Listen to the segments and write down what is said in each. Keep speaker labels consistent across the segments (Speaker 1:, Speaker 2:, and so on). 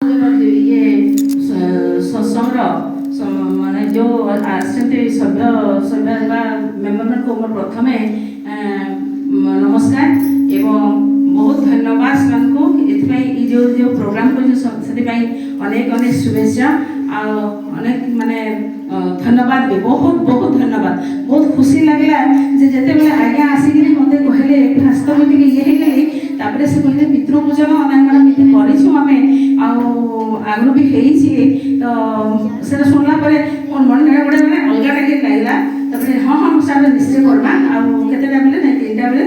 Speaker 1: ये सत्संग माने जो आसते सभ्य सभ्य मेम्बर को मोर प्रथम नमस्कार एवं बहुत धन्यवाद को जो जो प्रोग्राम को अनेक अनेक शुभेच्छा अनेक माने धन्यवाद भी बहुत बहुत धन्यवाद बहुत खुशी लगला जिते बेले आज्ञा आसिक मत कहले फास्ट ये तापर से कहले पितृपूजन आम आगु भी तो से शुणला मोर मन गोटे मैंने अलग टाइप लगला हाँ हाँ सारे निश्चय करवा आते बेले ना 3टा बेले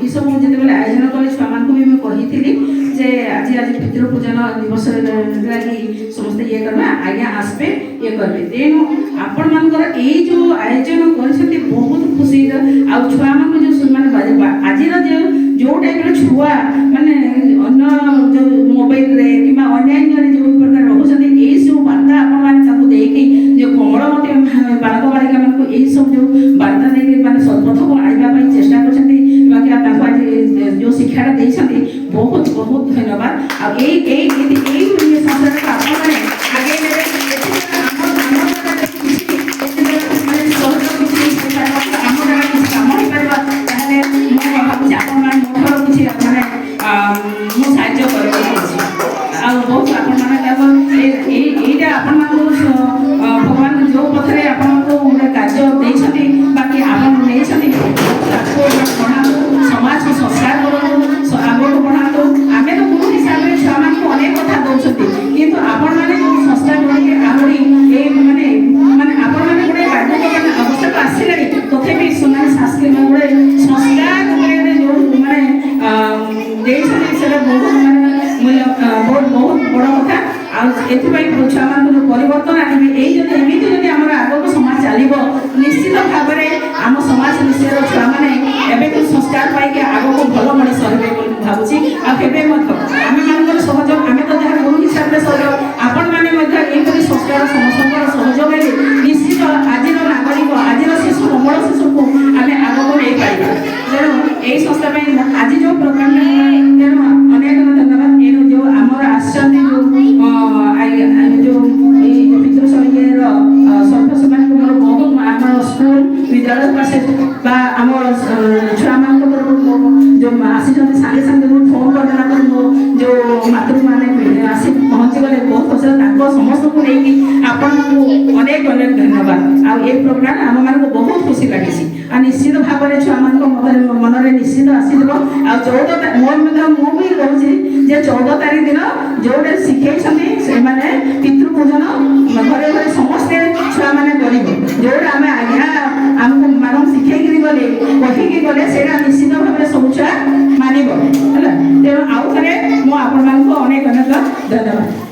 Speaker 1: ये सब जिते आयोजन कले छुआ मान भी मुझे कही जे आज आज पितृपूजन दिवस लगी समस्ते ये करवा आज्ञा आसबे ये करेंगे तेणु आपण मानकर ये जो आयोजन कर बहुत खुशी छुआ मान जो आज जो टाइप छुआ माने अन्य जो मोबाइल कि अन्य जो प्रकार रोचे यही सब वार्ता आपको जो कोमलमती बालक बालिका मान यही सब जो वार्ता देखे मैंने सदपथ को आने चेष्टा कर जो शिक्षाटा देते बहुत बहुत धन्यवाद संस्था आगे साहय कर बहुत भगवान जो पथरे आपको कार्य देते बाकी आप पढ़ा समाज को संस्कार करूँ आगे को बढ़ा आम तो गुरु हिसाब से छुआ मान अनेक कथा दौरान कितु आपण मैंने जो संस्कार करके आहरी माने माने आपण मैंने गोटे बाध्यक अवस्था को आसला तथापि सोना शास्त्री गोटे संस्कार जो माने बहुत माने बहुत बहुत बड़ कथा छुआ मान जो परिवर्तन आने यही जब आम आग को समाज चलो निश्चित भाव में आम समाज विषय छुआ मैंने एवं संस्कार पाई आग को भल मनीष हे भावुँ आम मान सहयोग आम तो जहाँ गुरु हिसाब से सहयोग आपण मैंने संस्कार समस्त सहयोग निश्चित आज नागरिक आज शिशु कोमल शिशु को आम आग को नहीं पाइबा तेणु यही संस्था आज जो प्रोग्राम तेणु अनेक धन्यवाद ये जो आमर आसो जो पितृ सभ्य समाज को मोर बहुत आम स्कूल विद्यालय पास आम छुआ मान जो आसी सागे सागे फोन करदेला जो मातृ मैंने आसी पहुँची गले बहुत खुशी समस्त को लेकिन आपण अनेक अनेक धन्यवाद ये प्रोग्राम आम मान बहुत खुशी लगी निश्चित भाव में छुआ मान मन में निश्चित आसो 14 मुझे कहूँ 14 तारीख दिन जोटे शिखे पितृपूजन घरे घरे समस्ते छुआ मैंने कर जोटा आम आज्ञा आमको मैडम शिखे गले कहीकि गले से निश्चित भाव में सब छुआ मानव है तेणु आउ थे मुझे अनेक अनेक धन्यवाद।